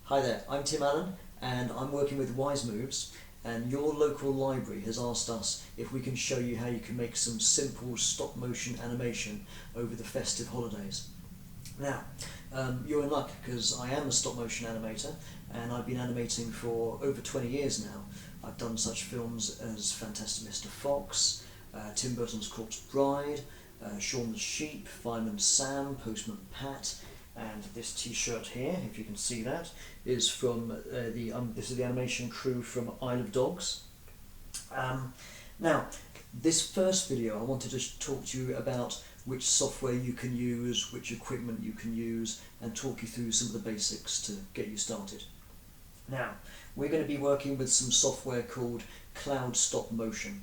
Hi there, I'm Tim Allen and I'm working with Wise Moves, and your local library has asked us if we can show you how you can make some simple stop motion animation over the festive holidays. Now, you're in luck because I am a stop motion animator and I've been animating for over 20 years now. I've done such films as Fantastic Mr. Fox, Tim Burton's Corpse Bride, Shaun the Sheep, Fireman Sam, Postman Pat, and this t-shirt here, if you can see that, is from this is the animation crew from Isle of Dogs. Now, this first video I wanted to talk to you about which software you can use, which equipment you can use, and talk you through some of the basics to get you started. Now, we're going to be working with some software called Cloud Stop Motion,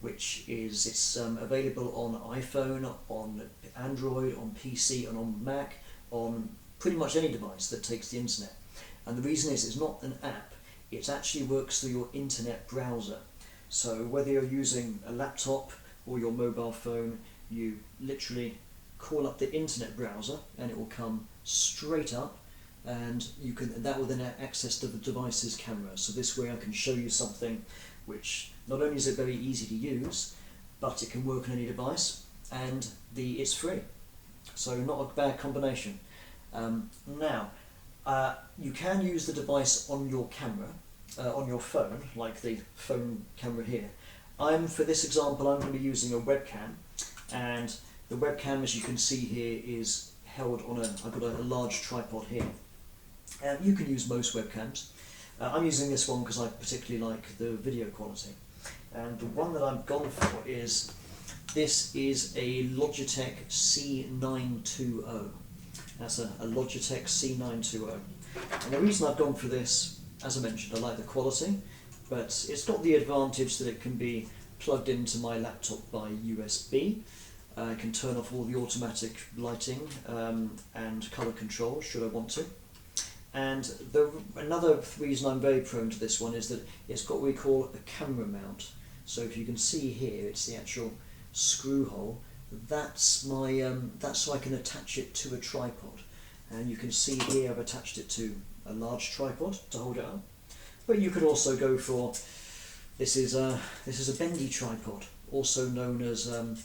which is available on iPhone, on Android, on PC and on Mac, on pretty much any device that takes the internet. And the reason is it's not an app, it actually works through your internet browser. So whether you're using a laptop or your mobile phone, you literally call up the internet browser and it will come straight up, and that will then access to the device's camera. So this way I can show you something which not only is it very easy to use, but it can work on any device, and it's free. So not a bad combination. Now, you can use the device on your camera, on your phone, like the phone camera here. For this example, I'm going to be using a webcam, and the webcam, as you can see here, is held on I've got a large tripod here. You can use most webcams. I'm using this one because I particularly like the video quality. And the one that I've gone for this is a Logitech C920. That's a Logitech C920. And the reason I've gone for this, as I mentioned, I like the quality, but it's got the advantage that it can be plugged into my laptop by USB. I can turn off all the automatic lighting and colour control should I want to. And another reason I'm very prone to this one is that it's got what we call a camera mount. So if you can see here, it's the actual screw hole. That's so I can attach it to a tripod. And you can see here I've attached it to a large tripod to hold it up. But you could also go for, this is a bendy tripod, also known as an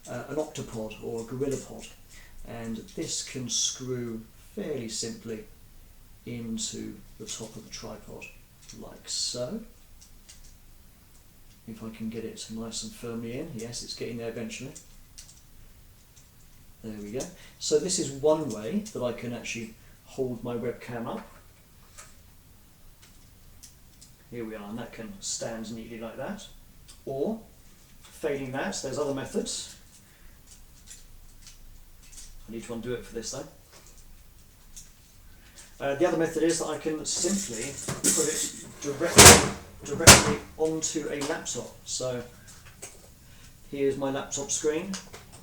octopod or a gorilla pod. And this can screw fairly simply into the top of the tripod, like so. If I can get it nice and firmly in. Yes, it's getting there eventually. There we go. So this is one way that I can actually hold my webcam up. Here we are, and that can stand neatly like that. Or, failing that, there's other methods. I need to undo it for this though. The other method is that I can simply put it directly onto a laptop. So here's my laptop screen,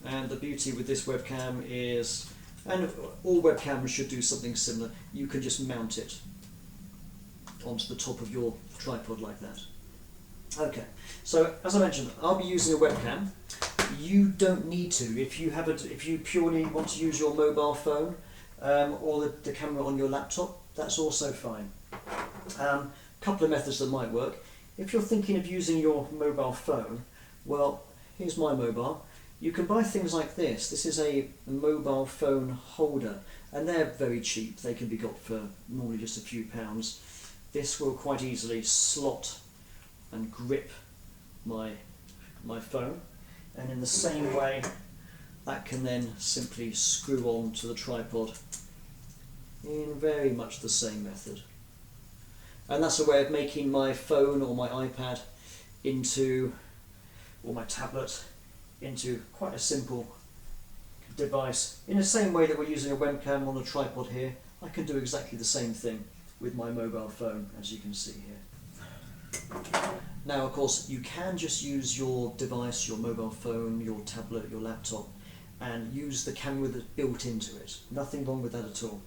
and the beauty with this webcam is, and all webcams should do something similar, you can just mount it onto the top of your tripod like that. Okay, so as I mentioned, I'll be using a webcam. You don't need to. If you purely want to use your mobile phone, or the camera on your laptop, that's also fine. Couple of methods that might work. If you're thinking of using your mobile phone, well, here's my mobile. You can buy things like this. This is a mobile phone holder, and they're very cheap. They can be got for normally just a few pounds. This will quite easily slot and grip my phone, and in the same way that can then simply screw on to the tripod in very much the same method. And that's a way of making my phone or my iPad or my tablet into quite a simple device. In the same way that we're using a webcam on a tripod here, I can do exactly the same thing with my mobile phone, as you can see here. Now, of course, you can just use your device, your mobile phone, your tablet, your laptop, and use the camera that's built into it. Nothing wrong with that at all.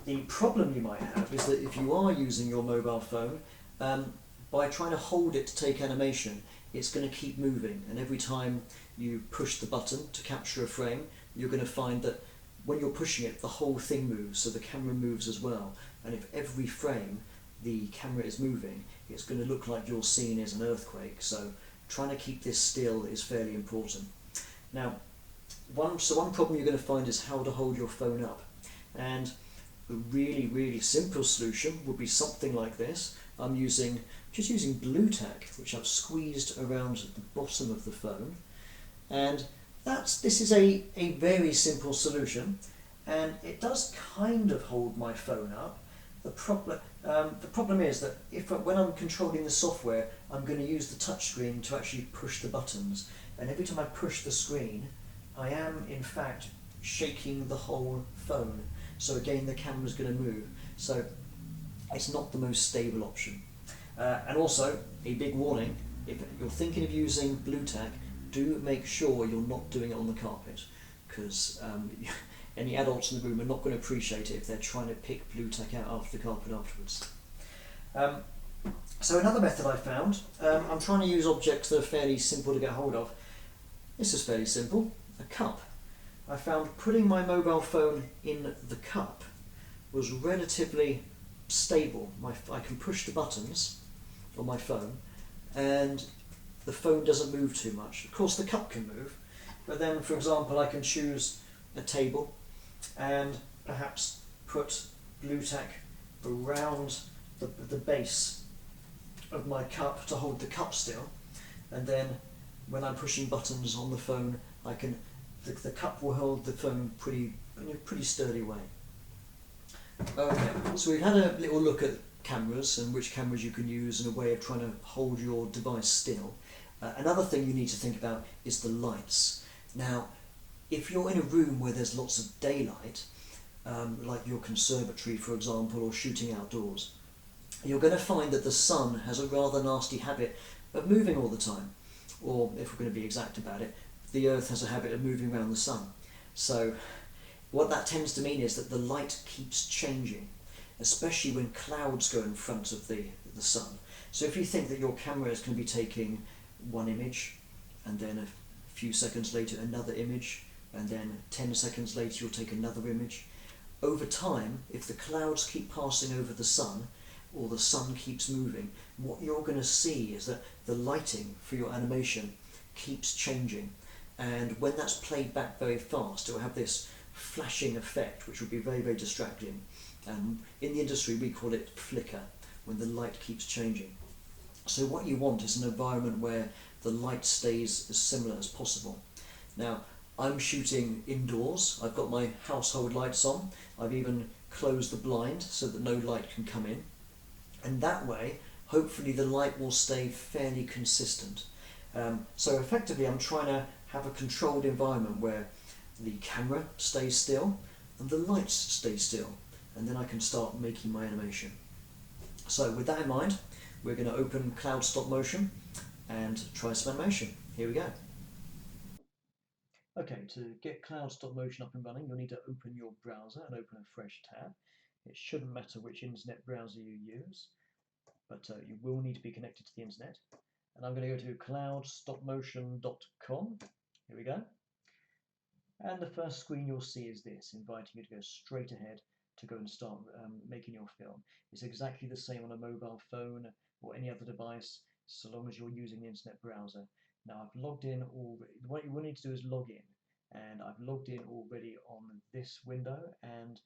The problem you might have is that if you are using your mobile phone, by trying to hold it to take animation, it's going to keep moving, and every time you push the button to capture a frame, you're going to find that when you're pushing it, the whole thing moves, so the camera moves as well. and if every frame the camera is moving, it's going to look like your scene is an earthquake. So trying to keep this still is fairly important. Now, one problem you're going to find is how to hold your phone up, and a really simple solution would be something like this. I'm just using blue tack, which I've squeezed around the bottom of the phone, and this is a very simple solution, and it does kind of hold my phone up. The problem is that when I'm controlling the software, I'm going to use the touchscreen to actually push the buttons, and every time I push the screen, I am in fact shaking the whole phone. So again, the camera's going to move. So it's not the most stable option. And also, a big warning: if you're thinking of using blue tack, do make sure you're not doing it on the carpet, because any adults in the room are not going to appreciate it if they're trying to pick blue tack out off the carpet afterwards. So another method I found, I'm trying to use objects that are fairly simple to get hold of. This is fairly simple, a cup. I found putting my mobile phone in the cup was relatively stable. I can push the buttons on my phone and the phone doesn't move too much. Of course the cup can move, but then for example I can choose a table and perhaps put blue tack around the base of my cup to hold the cup still, and then when I'm pushing buttons on the phone, the cup will hold the phone in a pretty sturdy way. Okay, so we've had a little look at cameras and which cameras you can use and a way of trying to hold your device still. Another thing you need to think about is the lights. Now, if you're in a room where there's lots of daylight, like your conservatory for example, or shooting outdoors, you're going to find that the sun has a rather nasty habit of moving all the time. Or if we're going to be exact about it, the Earth has a habit of moving around the sun. So what that tends to mean is that the light keeps changing, especially when clouds go in front of the sun. So if you think that your camera is going to be taking one image, and then a few seconds later another image, and then 10 seconds later you'll take another image, over time, if the clouds keep passing over the sun, or the sun keeps moving, what you're going to see is that the lighting for your animation keeps changing, and when that's played back very fast, it will have this flashing effect which will be very distracting. In the industry we call it flicker, when the light keeps changing. So what you want is an environment where the light stays as similar as possible. Now, I'm shooting indoors. I've got my household lights on. I've even closed the blind so that no light can come in. And that way, hopefully the light will stay fairly consistent. So effectively I'm trying to have a controlled environment where the camera stays still and the lights stay still, and then I can start making my animation. So with that in mind, we're going to open Cloud Stop Motion and try some animation. Here we go. Okay, to get Cloud Stop Motion up and running, you'll need to open your browser and open a fresh tab. It shouldn't matter which internet browser you use, but you will need to be connected to the internet. And I'm going to go to cloudstopmotion.com. Here we go. And the first screen you'll see is this, inviting you to go straight ahead to go and start making your film. It's exactly the same on a mobile phone or any other device, so long as you're using the internet browser. Now I've logged in already. What you will need to do is log in, and I've logged in already on this window, and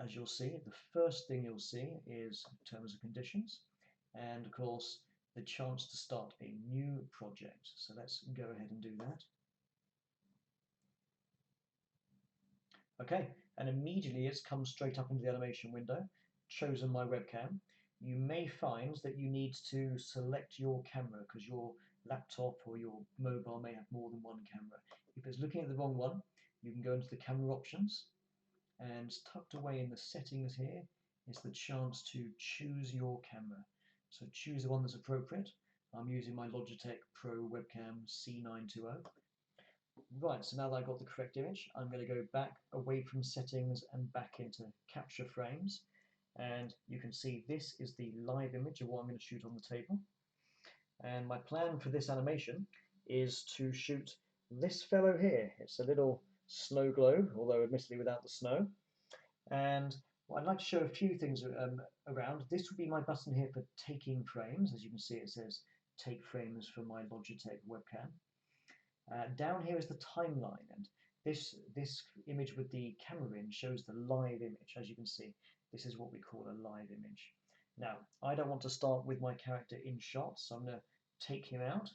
as you'll see, the first thing you'll see is terms and conditions, and of course the chance to start a new project. So let's go ahead and do that. Okay, and immediately it's come straight up into the animation window, chosen my webcam. You may find that you need to select your camera because your laptop or your mobile may have more than one camera. If it's looking at the wrong one, you can go into the camera options, and tucked away in the settings here is the chance to choose your camera. So choose the one that's appropriate. I'm using my Logitech Pro webcam C920. Right, so now that I've got the correct image, I'm going to go back away from settings and back into capture frames. And you can see this is the live image of what I'm going to shoot on the table. And my plan for this animation is to shoot this fellow here. It's a little snow globe, although admittedly without the snow. And Well, I'd like to show a few things around. This would be my button here for taking frames. As you can see, it says take frames for my Logitech webcam. Down here is the timeline, and this image with the camera in shows the live image. As you can see, this is what we call a live image. Now, I don't want to start with my character in shot, so I'm going to take him out,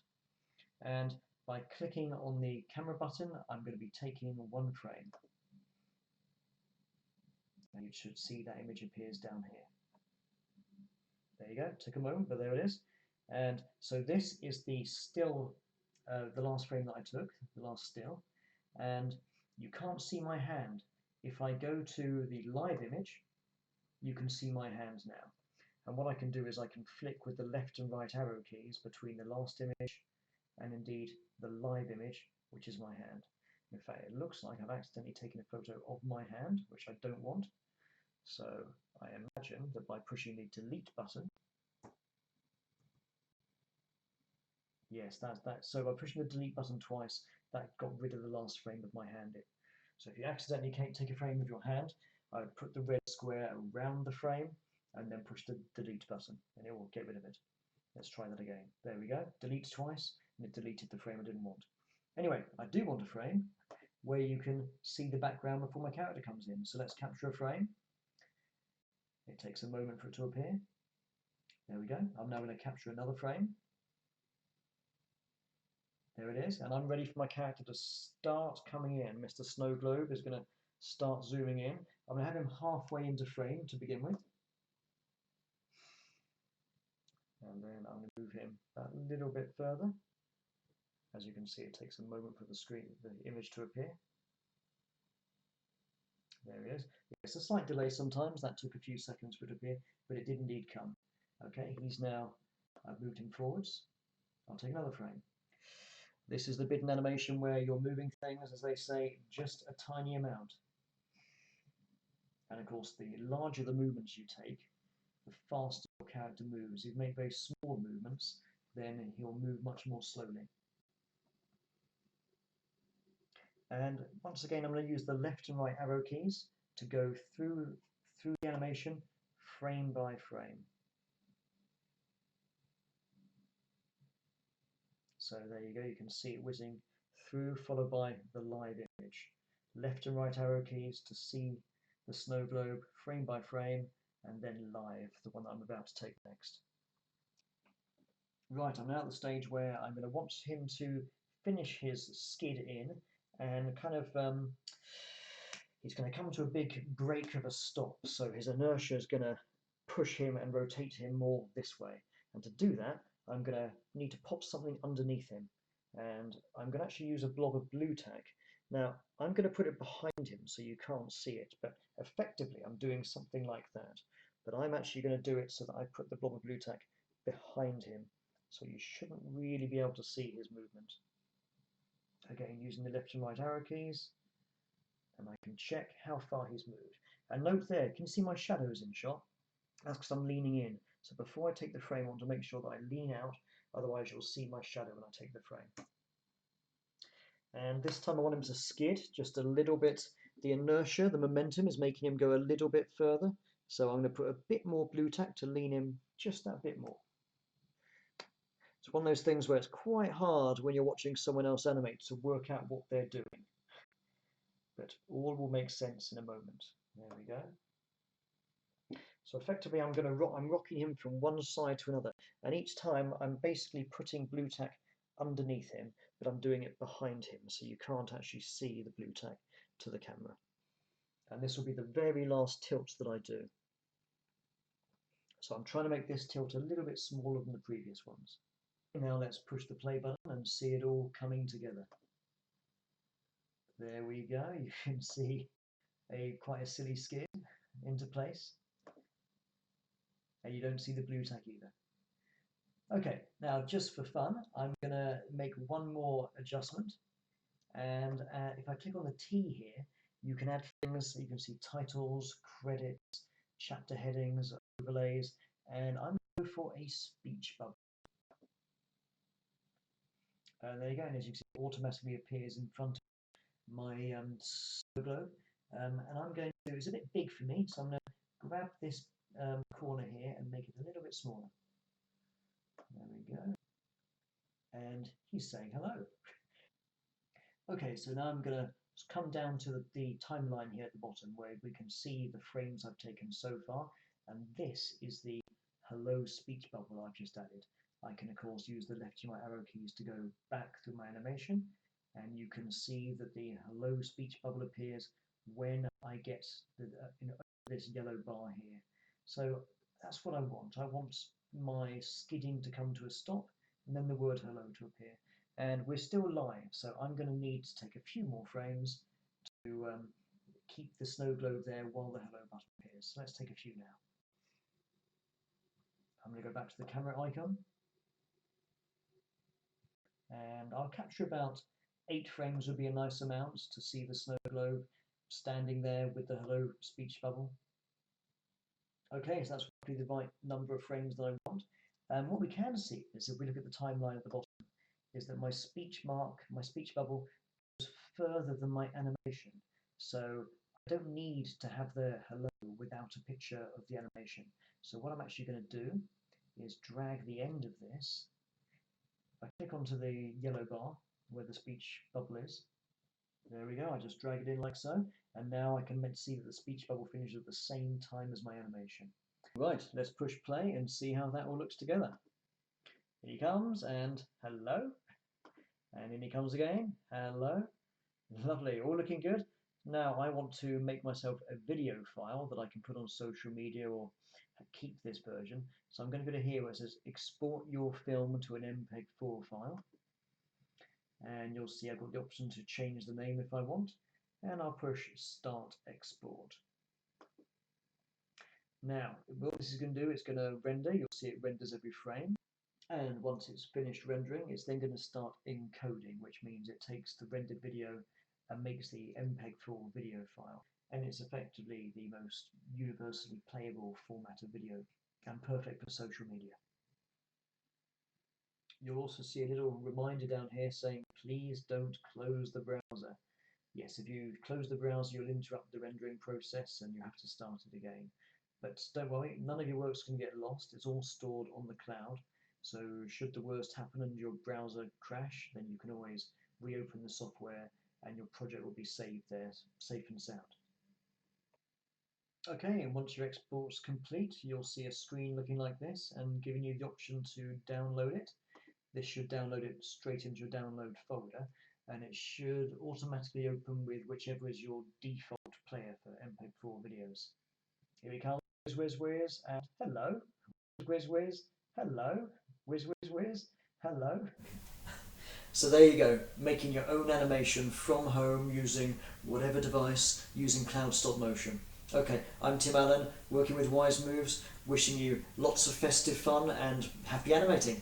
and by clicking on the camera button, I'm going to be taking one frame. And you should see that image appears down here. There you go, took a moment, but there it is. And so this is the still, the last frame that I took, the last still, and you can't see my hand. If I go to the live image, you can see my hand now. And what I can do is I can flick with the left and right arrow keys between the last image and indeed the live image, which is my hand. In fact, it looks like I've accidentally taken a photo of my hand, which I don't want. So I imagine that by pushing the delete button, yes, that's that. So by pushing the delete button twice, that got rid of the last frame of my hand. So if you accidentally can't take a frame with your hand, I would put the red square around the frame and then push the delete button, and it will get rid of it. Let's try that again. There we go. Delete twice, and it deleted the frame I didn't want. Anyway, I do want a frame where you can see the background before my character comes in. So let's capture a frame. It takes a moment for it to appear. There we go. I'm now going to capture another frame. There it is, and I'm ready for my character to start coming in. Mr. Snow Globe is going to start zooming in. I'm going to have him halfway into frame to begin with. And then I'm going to move him a little bit further. As you can see, it takes a moment for the image to appear. There he is. It's a slight delay sometimes. That took a few seconds for it to appear, but it did indeed come. Okay, I've moved him forwards. I'll take another frame. This is the bit in animation where you're moving things, as they say, just a tiny amount. And of course, the larger the movements you take, the faster your character moves. If you make very small movements, then he'll move much more slowly. And once again, I'm going to use the left and right arrow keys to go through the animation frame by frame. So there you go, you can see it whizzing through, followed by the live image. Left and right arrow keys to see the snow globe frame by frame, and then live, the one that I'm about to take next. Right, I'm now at the stage where I'm going to want him to finish his skid in, and kind of he's going to come to a big break of a stop, so his inertia is going to push him and rotate him more this way. And to do that, I'm going to need to pop something underneath him, and I'm going to actually use a blob of blue tack. Now, I'm going to put it behind him so you can't see it, but effectively I'm doing something like that. But I'm actually going to do it so that I put the blob of blue tack behind him, so you shouldn't really be able to see his movement. Again, using the left and right arrow keys, and I can check how far he's moved. And note there, can you see my shadows in shot? That's because I'm leaning in. So before I take the frame, I want to make sure that I lean out, otherwise you'll see my shadow when I take the frame. And this time I want him to skid just a little bit. The inertia, the momentum is making him go a little bit further. So I'm going to put a bit more blue tack to lean him just that bit more. It's one of those things where it's quite hard when you're watching someone else animate to work out what they're doing. But all will make sense in a moment. There we go. So effectively I'm rocking him from one side to another, and each time I'm basically putting blue tack underneath him, but I'm doing it behind him, so you can't actually see the blue tack to the camera. And this will be the very last tilt that I do. So I'm trying to make this tilt a little bit smaller than the previous ones. Now let's push the play button and see it all coming together. There we go, you can see quite a silly skid into place. And you don't see the blue tack either. Okay, now just for fun, I'm going to make one more adjustment. And if I click on the T here, you can add things. You can see titles, credits, chapter headings, overlays, and I'm going to go for a speech bubble. There you go, and as you can see, it automatically appears in front of my globe. And I'm going to, it's a bit big for me, so I'm going to grab this corner here and make it a little bit smaller. There we go. And he's saying hello. Okay, so now I'm going to come down to the timeline here at the bottom where we can see the frames I've taken so far, and this is the hello speech bubble I've just added. I can of course use the left and right arrow keys to go back through my animation, and you can see that the hello speech bubble appears when I get this yellow bar here. So that's what I want. I want my skidding to come to a stop and then the word hello to appear. And we're still live, so I'm going to need to take a few more frames to keep the snow globe there while the hello button appears. So let's take a few now. I'm going to go back to the camera icon, and I'll capture about 8 frames would be a nice amount to see the snow globe standing there with the hello speech bubble. Okay, so that's roughly the right number of frames that I want. And what we can see is, if we look at the timeline at the bottom, is that my speech bubble goes further than my animation. So I don't need to have the hello without a picture of the animation. So what I'm actually going to do is drag the end of this. If I click onto the yellow bar where the speech bubble is, there we go, I just drag it in like so, and now I can see that the speech bubble finishes at the same time as my animation. Right, let's push play and see how that all looks together. Here he comes, and hello. And in he comes again, hello. Lovely, all looking good. Now I want to make myself a video file that I can put on social media or keep this version. So I'm going to go to here where it says export your film to an MPEG-4 file. And you'll see I've got the option to change the name if I want. And I'll push start export. Now, what this is going to do, it's going to render. You'll see it renders every frame. And once it's finished rendering, it's then going to start encoding, which means it takes the rendered video and makes the MPEG-4 video file. And it's effectively the most universally playable format of video and perfect for social media. You'll also see a little reminder down here saying, please don't close the browser. Yes, if you close the browser, you'll interrupt the rendering process and you have to start it again. But don't worry, none of your works can get lost. It's all stored on the cloud. So should the worst happen and your browser crash, then you can always reopen the software and your project will be saved there, safe and sound. Okay, and once your export's complete, you'll see a screen looking like this and giving you the option to download it. This should download it straight into your download folder, and it should automatically open with whichever is your default player for MPEG-4 videos. Here we come, whiz, and hello, whiz, hello, whiz, hello. So there you go, making your own animation from home using whatever device, using cloud stop motion. Okay, I'm Tim Allen, working with Wise Moves, wishing you lots of festive fun and happy animating.